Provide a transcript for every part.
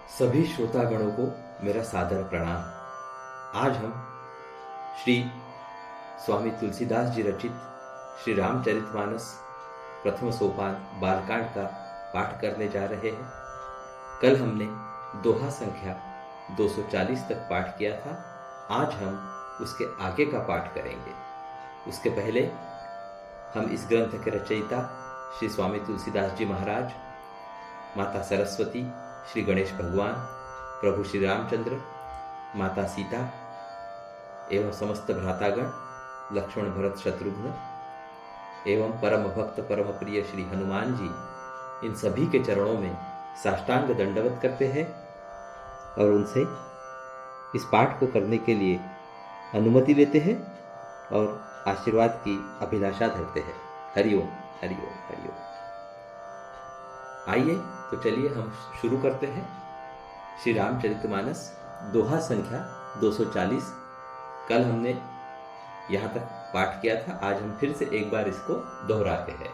सभी श्रोतागणों को मेरा सादर प्रणाम। आज हम श्री स्वामी तुलसीदास जी रचित श्री रामचरितमानस प्रथम सोपान बालकांड का पाठ करने जा रहे हैं। कल हमने दोहा संख्या 240 तक पाठ किया था। आज हम उसके आगे का पाठ करेंगे। उसके पहले हम इस ग्रंथ के रचयिता श्री स्वामी तुलसीदास जी महाराज, माता सरस्वती, श्री गणेश भगवान, प्रभु श्री रामचंद्र, माता सीता एवं समस्त भ्रातागण लक्ष्मण भरत शत्रुघ्न एवं परम भक्त परम प्रिय श्री हनुमान जी, इन सभी के चरणों में साष्टांग दंडवत करते हैं और उनसे इस पाठ को करने के लिए अनुमति लेते हैं और आशीर्वाद की अभिलाषा धरते हैं। हरिओम हरिओम हरिओम। आइए तो चलिए हम शुरू करते हैं। श्री रामचरितमानस दोहा संख्या 240। कल हमने यहाँ तक पाठ किया था। आज हम फिर से एक बार इसको दोहराते हैं,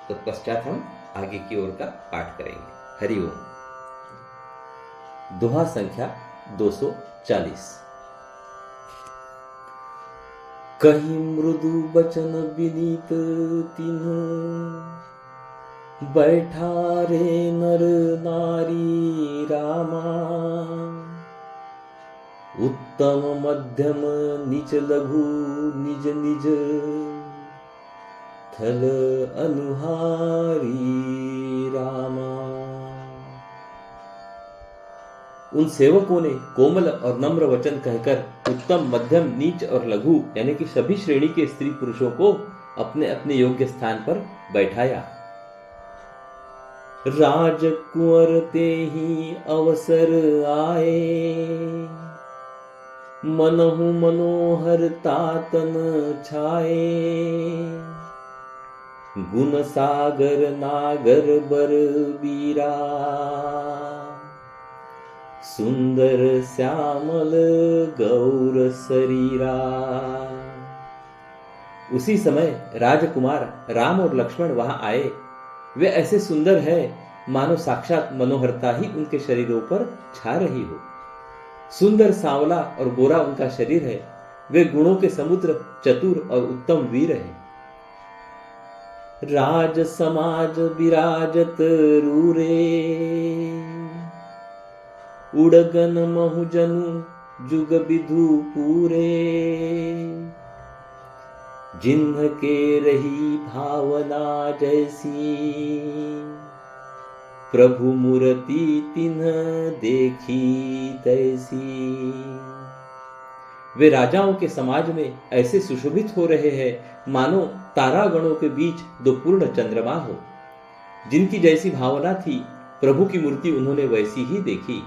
तो पश्चात हम आगे की ओर का पाठ करेंगे। हरिओम। दोहा संख्या 240। कहीं मृदु बचन विनीत तिन्ह, बैठा रे नर नारी रामा। उत्तम मध्यम नीच लघु निज निज, थल अनुहारी रामा। उन सेवकों ने कोमल और नम्र वचन कहकर उत्तम, मध्यम, नीच और लघु यानी कि सभी श्रेणी के स्त्री पुरुषों को अपने अपने योग्य स्थान पर बैठाया। राजकुंवर ते ही अवसर आए, मनहु मनोहर तातन छाए। गुण सागर नागर बर बीरा, सुंदर श्यामल गौर शरीरा। उसी समय राजकुमार राम और लक्ष्मण वहां आए। वे ऐसे सुंदर हैं मानो साक्षात मनोहरता ही उनके शरीरों पर छा रही हो। सुंदर सांवला और गोरा उनका शरीर है। वे गुणों के समुद्र, चतुर और उत्तम वीर हैं। राज समाज विराजत रूरे, उड़गन महुजनु जुग विधु पूरे। जिन्ह के रही भावना जैसी, प्रभु मूर्ति तिन्ह देखी तैसी। वे राजाओं के समाज में ऐसे सुशोभित हो रहे हैं मानो तारागणों के बीच दो पूर्ण चंद्रमा हो। जिनकी जैसी भावना थी, प्रभु की मूर्ति उन्होंने वैसी ही देखी।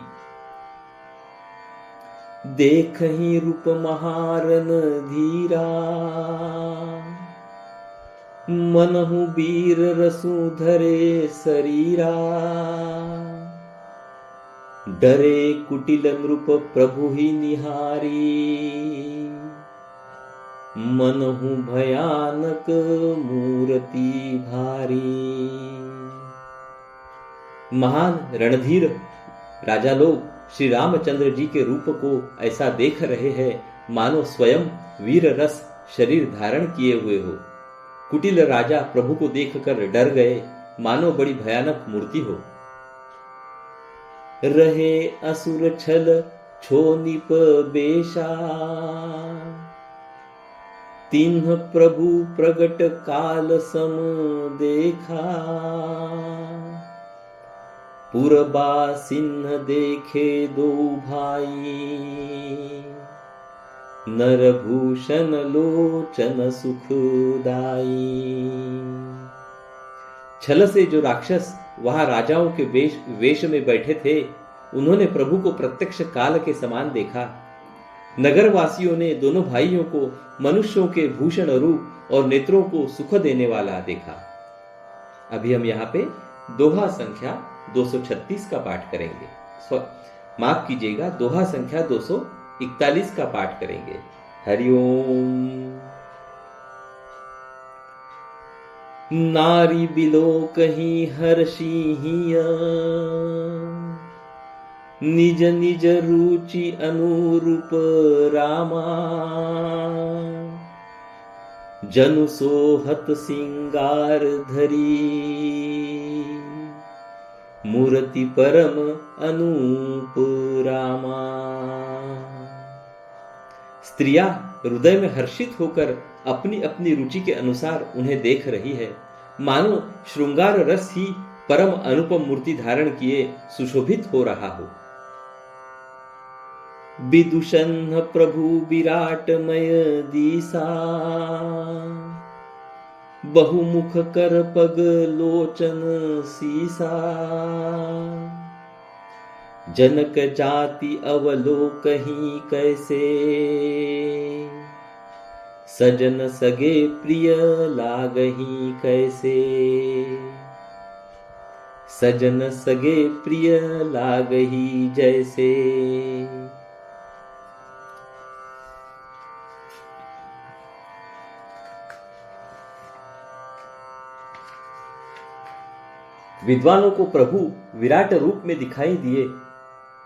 देखहि रूप महारन धीरा, मनहु वीर रसु धरे शरीरा। डरे कुटिल नृप प्रभु ही निहारी, मनहु भयानक मूर्ति भारी। महान रणधीर राजा लोग श्री रामचंद्र जी के रूप को ऐसा देख रहे हैं मानो स्वयं वीर रस शरीर धारण किए हुए हो। कुटिल राजा प्रभु को देखकर डर गए मानो बड़ी भयानक मूर्ति हो। रहे असुर छल छोनिप बेशा, तिन्ह प्रभु प्रगट काल सम देखा। पुरबा सिन्ह देखे दो भाई, नरभूषण लोचन सुखदाई। छल से जो राक्षस वहां राजाओं के वेश में बैठे थे, उन्होंने प्रभु को प्रत्यक्ष काल के समान देखा। नगरवासियों ने दोनों भाइयों को मनुष्यों के भूषण रूप और नेत्रों को सुख देने वाला देखा। अभी हम यहाँ पे दोहा संख्या 236 का पाठ करेंगे। माफ कीजिएगा, दोहा संख्या 241 का पाठ करेंगे। हरिओम। नारी बिलो कहीं हर्षिया, निज निज रुचि अनुरूप रामा, जनु सोहत सिंगार धरी, मूर्ति परम अनूप रामा। स्त्रियां हृदय में हर्षित होकर अपनी अपनी रुचि के अनुसार उन्हें देख रही है, मानो श्रृंगार रस ही परम अनुपम मूर्ति धारण किए सुशोभित हो रहा हो। विदुषन् प्रभु विराटमय दिशा, बहुमुख कर पग लोचन सीसा, जनक जाति अवलोकहि कैसे, सजन सगे प्रिय लागहि कैसे, सजन सगे प्रिय लागहि जैसे। विद्वानों को प्रभु विराट रूप में दिखाई दिए,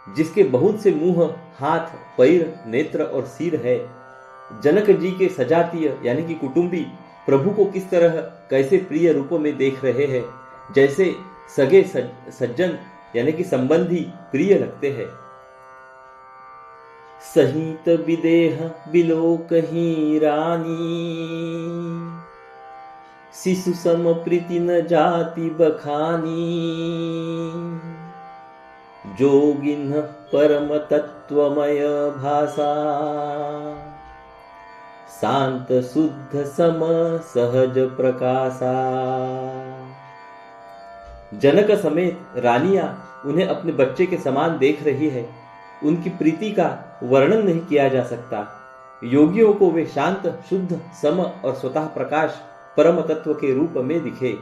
जिसके बहुत से मुंह, हाथ, पैर, नेत्र और सिर है। जनक जी के सजातीय यानी कि कुटुंबी प्रभु को किस तरह कैसे प्रिय रूपों में देख रहे हैं, जैसे सगे सज्जन यानी कि संबंधी प्रिय लगते हैं। सहित विदेह बिलोकहि रानी, शिशु सम प्रीति न जाति बखानी, जोगिन परम तत्वमय भाषा, शांत शुद्ध सम सहज प्रकाशा। जनक समेत रानियां उन्हें अपने बच्चे के समान देख रही है। उनकी प्रीति का वर्णन नहीं किया जा सकता। योगियों को वे शांत, शुद्ध, सम और स्वतः प्रकाश परम तत्व के रूप में दिखे।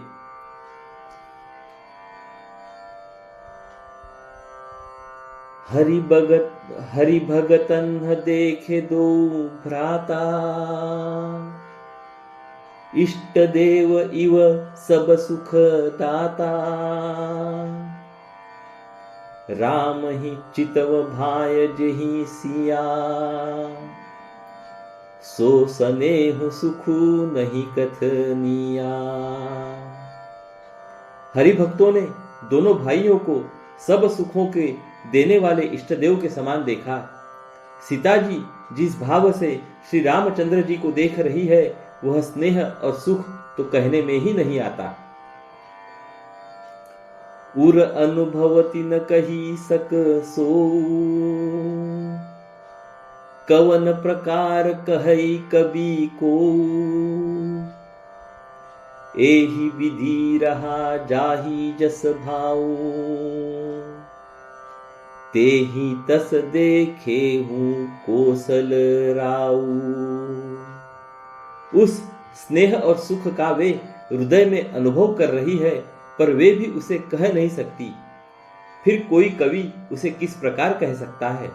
हरि भगतन देखे दो भ्राता, इष्ट देव इव सब सुख दाता, राम ही चितव भाय जेहि सिया, सो स्नेह सुखु नहीं कथनिया। हरि भक्तों ने दोनों भाइयों को सब सुखों के देने वाले इष्ट देव के समान देखा। सीता जी जिस भाव से श्री रामचंद्र जी को देख रही है, वह स्नेह और सुख तो कहने में ही नहीं आता। उर अनुभवति न कही सक सो, कवन प्रकार कहई कवि को, एहि विधि रहा जाहि जस भाऊ, तेहि तस देखे हूँ कोसल राऊ। उस स्नेह और सुख का वे हृदय में अनुभव कर रही है, पर वे भी उसे कह नहीं सकती। फिर कोई कवि उसे किस प्रकार कह सकता है।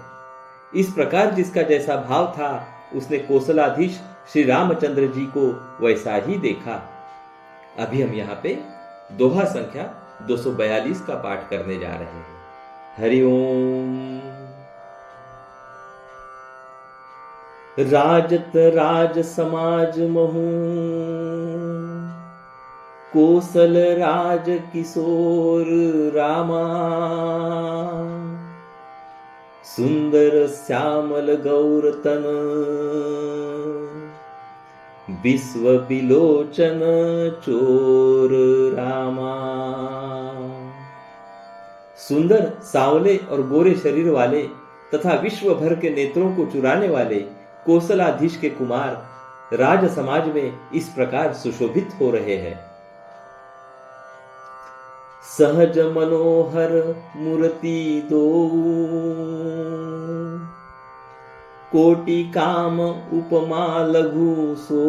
इस प्रकार जिसका जैसा भाव था, उसने कौशलाधीश श्री रामचंद्र जी को वैसा ही देखा। अभी हम यहाँ पे दोहा संख्या 242 का पाठ करने जा रहे हैं। हरि ओम। राजत राज समाज महू, कौशल राज किशोर रामा, सुंदर श्यामल गौर तन, विश्व विलोचन चोर रामा। सुंदर, सांवले और गोरे शरीर वाले तथा विश्व भर के नेत्रों को चुराने वाले कौशलाधीश के कुमार राज समाज में इस प्रकार सुशोभित हो रहे हैं। सहज मनोहर मूर्ति दो, कोटि काम उपमा लघु सो,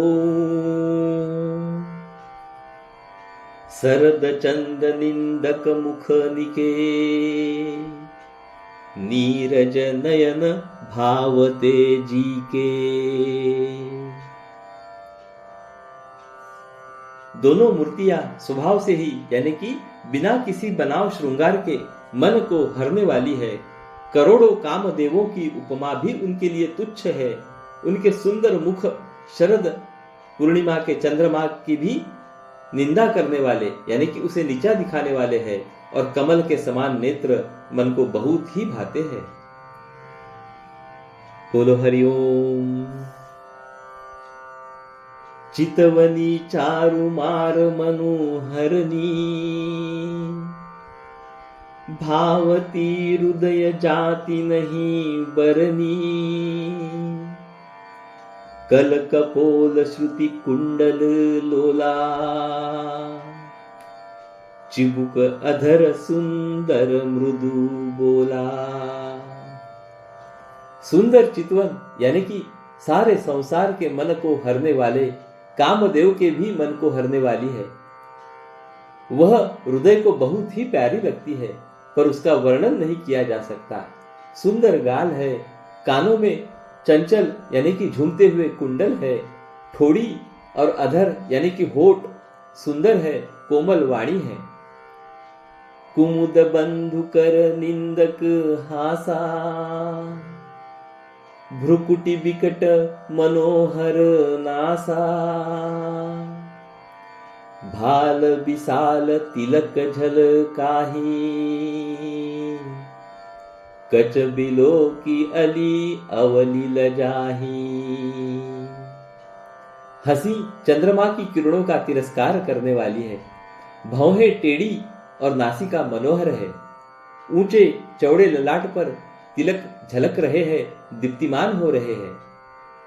शरद चंद निंदक मुख निके, नीरज नयन भावते जी के। दोनों मूर्तियां स्वभाव से ही यानी कि बिना किसी बनाव श्रृंगार के मन को हरने वाली है। करोड़ों कामदेवों की उपमा भी उनके लिए तुच्छ है। उनके सुंदर मुख शरद पूर्णिमा के चंद्रमा की भी निंदा करने वाले यानी कि उसे नीचा दिखाने वाले हैं, और कमल के समान नेत्र मन को बहुत ही भाते हैं। बोलो हरिओम। चितवनी चारु मार मनोहरनी, भावती हृदय जाति नहीं बरनी। कल कपोल श्रुति कुंडल लोला, चिबुक अधर सुंदर मृदु बोला। सुंदर चितवन यानी कि सारे संसार के मन को हरने वाले, कामदेव के भी मन को हरने वाली है। वह हृदय को बहुत ही प्यारी लगती है, पर उसका वर्णन नहीं किया जा सकता। सुंदर गाल है, कानों में चंचल यानी कि झूमते हुए कुंडल है, ठोड़ी और अधर यानी कि होठ सुंदर है, कोमल वाणी है। कुमुद बंधु कर निंदक हासा, भ्रुकुटी विकट मनोहर नासा। भाल विशाल तिलक झलकाही, कच बिलो की अली अवली लजाही। हंसी चंद्रमा की किरणों का तिरस्कार करने वाली है। भौहें टेढ़ी और नासिका मनोहर है। ऊंचे चौड़े ललाट पर तिलक झलक रहे हैं, दीप्तिमान हो रहे हैं।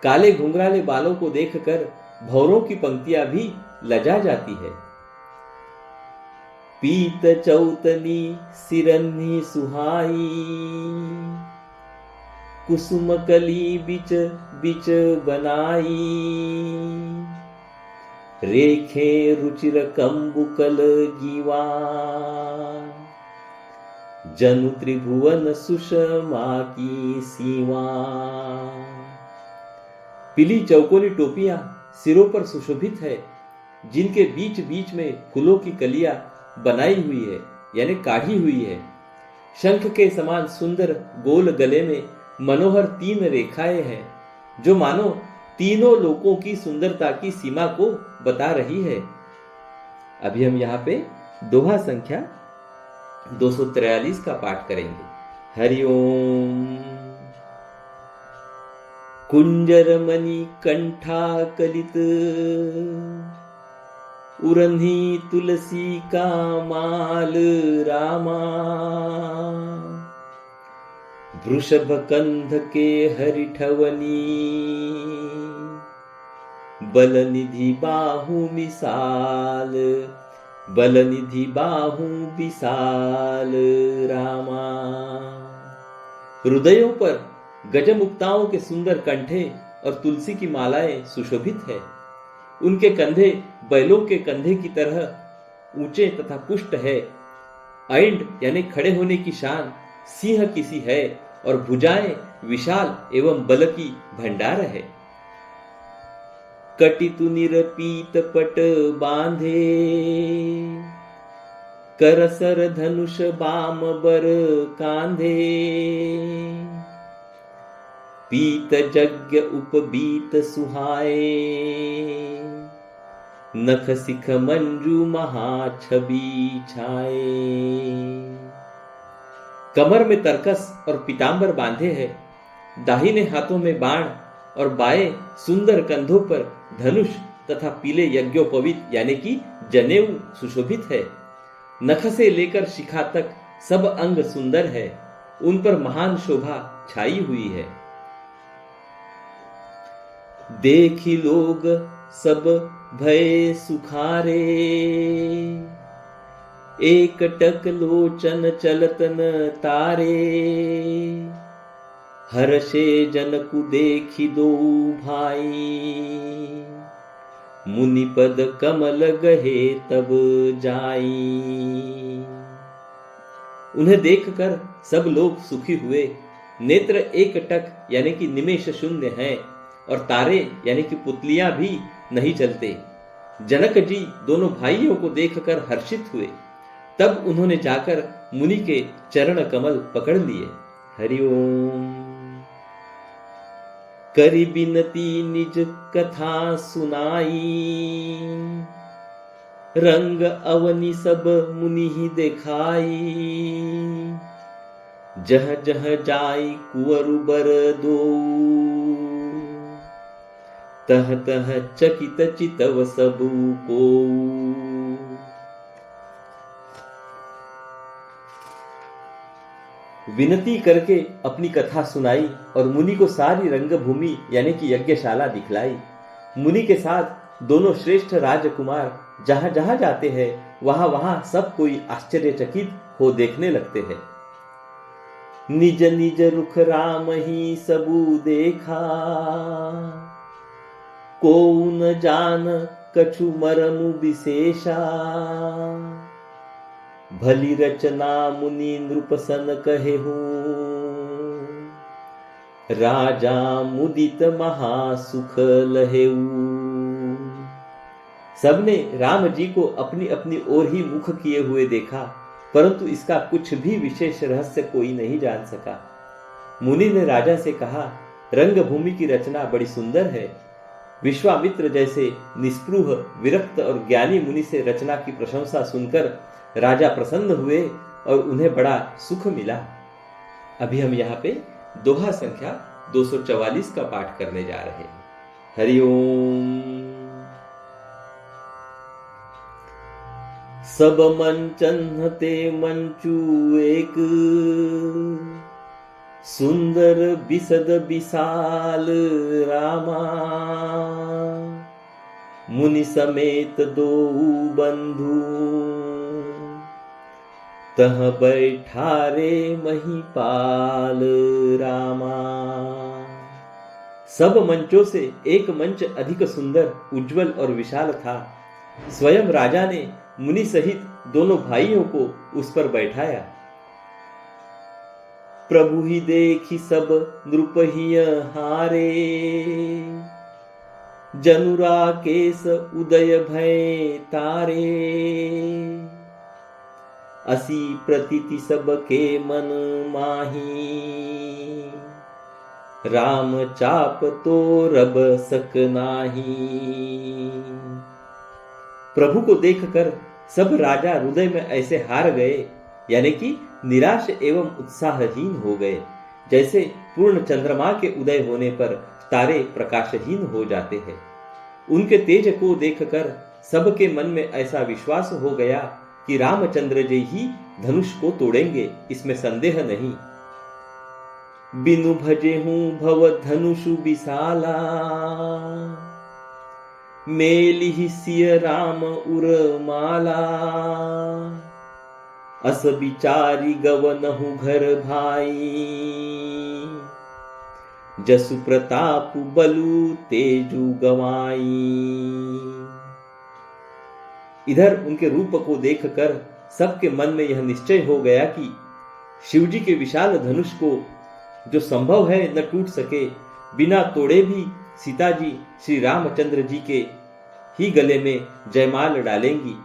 काले घुंघराले बालों को देखकर भौरों की पंक्तियां भी लजा जाती है। पीत चौतनी सिरन्नी सुहाई, कुसुम कली बिच बिच बनाई। रेखे रुचिर कंबुकल गीवा, जनु त्रिभुवन सुषमा की सीमा। पीली चौकोनी टोपियां सिरों पर सुशोभित है, जिनके बीच बीच में फूलों की कलियां बनाई हुई है यानी काढ़ी हुई है। शंख के समान सुंदर गोल गले में मनोहर 3 रेखाएं हैं, जो मानो तीनों लोकों की सुंदरता की सीमा को बता रही है। अभी हम यहाँ पे दोहा संख्या 243 का पाठ करेंगे। हरिओम। कुंजर मणि कंठा कलित, उरन्ही तुलसी का माल रामा। वृषभ कंध के हरिठवनी, बलनिधि बाहु मिसाल। बलनिधि बाहु विशाल रामा। हृदयों पर गजमुक्ताओं के सुंदर कंठे और तुलसी की मालाएं सुशोभित है। उनके कंधे बैलों के कंधे की तरह ऊंचे तथा पुष्ट है। ऐंड यानी खड़े होने की शान सिंह की सी है, और भुजाएं विशाल एवं बल की भंडार है। कटितु निरपीत पट बांधे, करसर धनुष बाम बर कांधे। पीत यज्ञ उपबीत सुहाए, नख सिख मंजू महाछबी छाए। कमर में तरकस और पीतांबर बांधे हैं, दाहिने हाथों में बाण और बाएं सुंदर कंधों पर धनुष तथा पीले यज्ञोपवीत यानी कि जनेऊ सुशोभित है। नख से लेकर शिखा तक सब अंग सुंदर है, उन पर महान शोभा छाई हुई है। देखी लोग सब भय सुखारे, एक टक लोचन चलतन तारे। हर्षे जनकु देखी दो भाई, मुनिपद कमल गहे तब जाई। उन्हें देखकर सब लोग सुखी हुए। नेत्र एक टक यानी कि निमेष शून्य हैं, और तारे यानी कि पुतलियां भी नहीं चलते। जनक जी दोनों भाइयों को देखकर हर्षित हुए। तब उन्होंने जाकर मुनि के चरण कमल पकड़ लिए। हरि ओम। करी बिनती निज कथा सुनाई, रंग अवनि सब मुनि ही दिखाई। जह जह जाई कुंवर बर दो, तह तह चकित चितव सबु को। विनती करके अपनी कथा सुनाई और मुनि को सारी रंगभूमि यानी कि यज्ञशाला दिखलाई। मुनि के साथ दोनों श्रेष्ठ राजकुमार जहां जहां जाते हैं वहां वहां सब कोई आश्चर्यचकित हो देखने लगते हैं। निज निज रुख राम ही सबू देखा, को न जान कछु मरमु विशेषा। भली रचना मुनि नृपसन कहेहू, राजा मुदित महासुख लहेऊ। सबने राम जी को अपनी अपनी ओर ही मुख किए हुए देखा, परंतु इसका कुछ भी विशेष रहस्य कोई नहीं जान सका। मुनि ने राजा से कहा, रंगभूमि की रचना बड़ी सुंदर है। विश्वामित्र जैसे निस्पृह विरक्त और ज्ञानी मुनि से रचना की प्रशंसा सुनकर राजा प्रसन्न हुए और उन्हें बड़ा सुख मिला। अभी हम यहाँ पे दोहा संख्या 244 का पाठ करने जा रहे हैं। हरि ओम। सब मन चन्हते मंचू एक, सुंदर बिसद विशाल रामा। मुनि समेत दो बंधु, तह बैठारे महिपाल रामा। सब मंचों से एक मंच अधिक सुंदर, उज्जवल और विशाल था। स्वयं राजा ने मुनि सहित दोनों भाइयों को उस पर बैठाया। प्रभु ही देखी सब नृप ही हारे, जनुरा केस उदय भय तारे। असी प्रतीति सबके मन माही, राम चाप तो रब सक नाही। प्रभु को देखकर सब राजा हृदय में ऐसे हार गए, यानी कि निराश एवं उत्साहहीन हो गए, जैसे पूर्ण चंद्रमा के उदय होने पर तारे प्रकाशहीन हो जाते हैं। उनके तेज को देखकर सबके मन में ऐसा विश्वास हो गया कि रामचंद्र जी ही धनुष को तोड़ेंगे, इसमें संदेह नहीं। बिनु भजे हूं भव धनुषु विशाला, मेली ही सिय राम उर माला। अस बिचारी गवनहु घर भाई, जसु प्रताप बलु तेजु गवाई। इधर उनके रूप को देखकर सबके मन में यह निश्चय हो गया कि शिवजी के विशाल धनुष को जो संभव है न टूट सके, बिना तोड़े भी सीता जी श्री रामचंद्र जी के ही गले में जयमाल डालेंगी,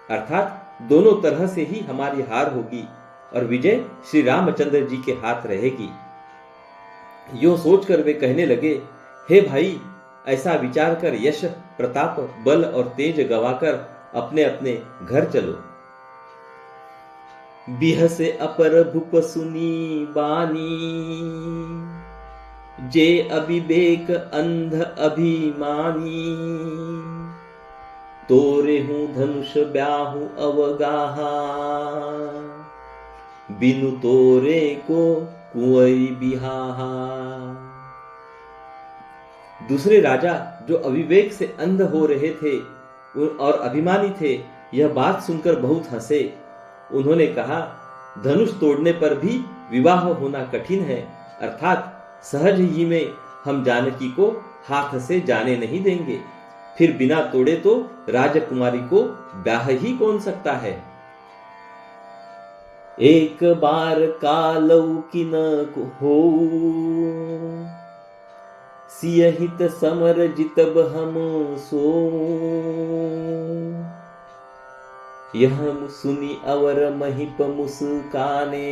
अर्थात दोनों तरह से ही हमारी हार होगी और विजय श्री रामचंद्र जी के हाथ रहेगी। यो सोचकर वे कहने लगे, हे भाई, ऐसा विचार कर यश प्रताप बल और तेज गवाकर अपने अपने घर चलो। बिह से अपर भूप सुनी बानी, जे अविवेक अंध अभिमानी। तोरे हूं धनुष ब्याहु अवगाहा, बिनु तोरे को कुंवरी बिहाहा। दूसरे राजा जो अविवेक से अंध हो रहे थे और अभिमानी थे, यह बात सुनकर बहुत हंसे। उन्होंने कहा, धनुष तोड़ने पर भी विवाह होना कठिन है, अर्थात सहज ही में हम जानकी को हाथ से जाने नहीं देंगे। फिर बिना तोड़े तो राजकुमारी को ब्याह ही कौन सकता है। एक बार कालऊ की न हो, सियहित समर जितब हम सो। यह सुनी अवर महिप मुस्काने,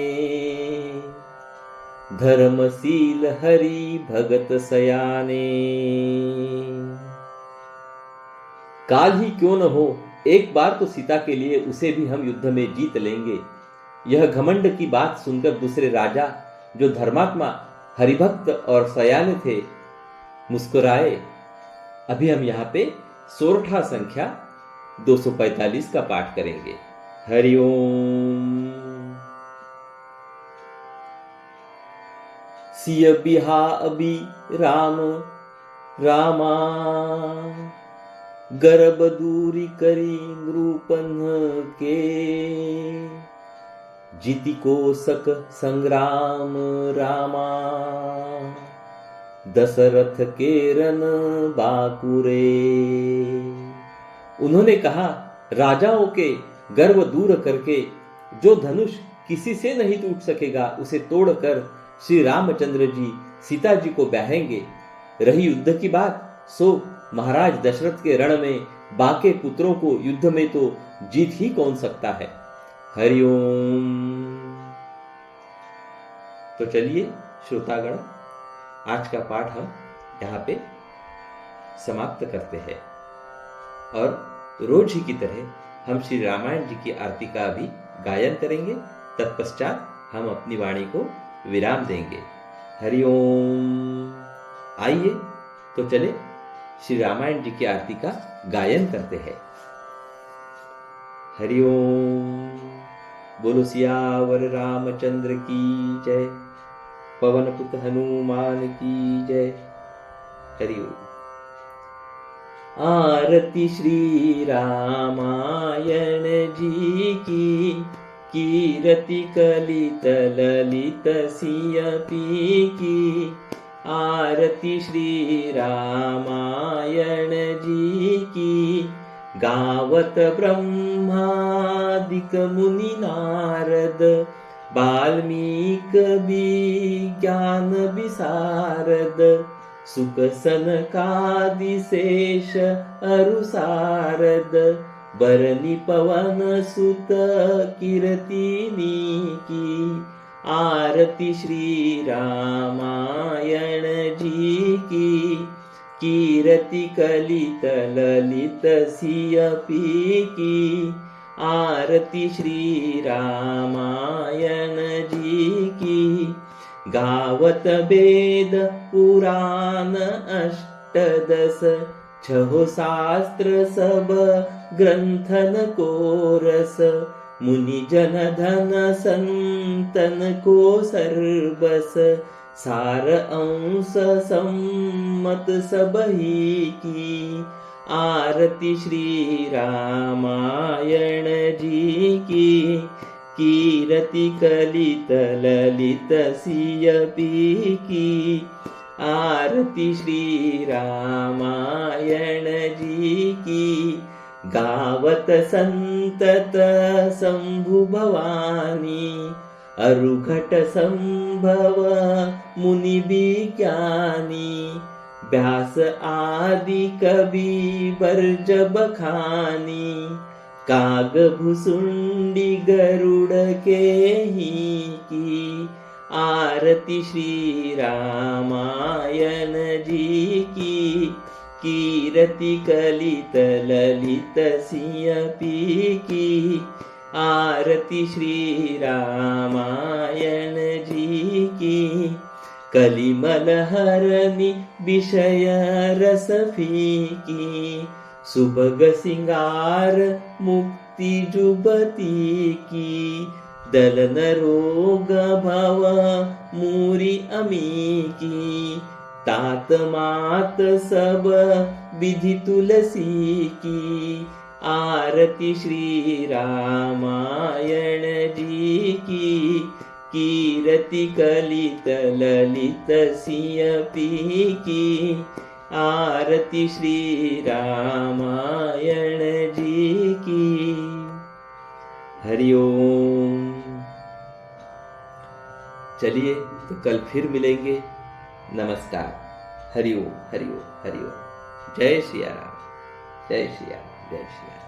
धर्मशील हरि भगत सयाने। काल ही क्यों न हो, एक बार तो सीता के लिए उसे भी हम युद्ध में जीत लेंगे। यह घमंड की बात सुनकर दूसरे राजा, जो धर्मात्मा हरिभक्त और सयाने थे, मुस्कुराए। अभी हम यहाँ पे सोरठा संख्या 245 का पाठ करेंगे। हरिओम। सिय बिहा अबि राम रामा, गर्भ दूरी करी नृपन के, जीति कोसक संग्राम रामा, दशरथ के रन बाकुरे। उन्होंने कहा, राजाओं के गर्व दूर करके जो धनुष किसी से नहीं टूट सकेगा, उसे तोड़कर श्री रामचंद्र जी सीता जी को ब्याहेंगे। रही युद्ध की बात, सो महाराज दशरथ के रण में बाके पुत्रों को युद्ध में तो जीत ही कौन सकता है। हरिओम। तो चलिए श्रोतागण, आज का पाठ हम यहाँ पे समाप्त करते हैं और रोज ही की तरह हम श्री रामायण जी की आरती का भी गायन करेंगे। तत्पश्चात हम अपनी वाणी को विराम देंगे। हरिओम। आइए तो चले श्री रामायण जी की आरती का गायन करते हैं। हरिओम। बोलो सियावर रामचंद्र की जय, पवन पुत हनुमान की जय। हरिओम। आरती श्री रामायण जी की, कीरति कलित ललित सिय पी की। आरती श्री रामायण जी की, गावत ब्रह्मादिक मुनि नारद, वाल्मीक विज्ञान विशारद, सुख सनकादि शेष अरु सारद, बरनी पवन सुत कीर्तिनी की। आरती श्री रामायण जी की, कीरति कलित ललित सिय पी की। आरती श्री रामायण जी की, गावत वेद पुराण अष्टदश, छहो शास्त्र सब ग्रंथन को रस। मुनि जन धन संतन को सर्वस, सार अंश सम्मत सबही की। आरती श्री रामायण जी की, कीरति कलित ललित सिय पी की। आरती श्री रामायण जी की, गावत संतत शंभु भवानी। अरुघट संभव मुनि विज्ञानी, व्यास आदि कवि बर्ज बखानी। काग भुसुंडी गरुड़ के ही की। आरती श्री रामायण जी की, कीरति कलित ललित सिय पी की। आरती श्री रामायण जी की, कलिमल हरनि विषय रस फीकी। सुभग सिंगार मुक्ति जुबती की। दलन रोग भव मूरी अमी की। तात मात सब विधि तुलसी की। आरती श्री रामायण जी की, कीरति कलित ललित सिय पी की। आरती श्री रामायण जी की। हरिओम। चलिए तो कल फिर मिलेंगे। नमस्कार। हरिओम हरिओम हरिओम। जय श्री राम, जय श्री राम, जय श्री राम।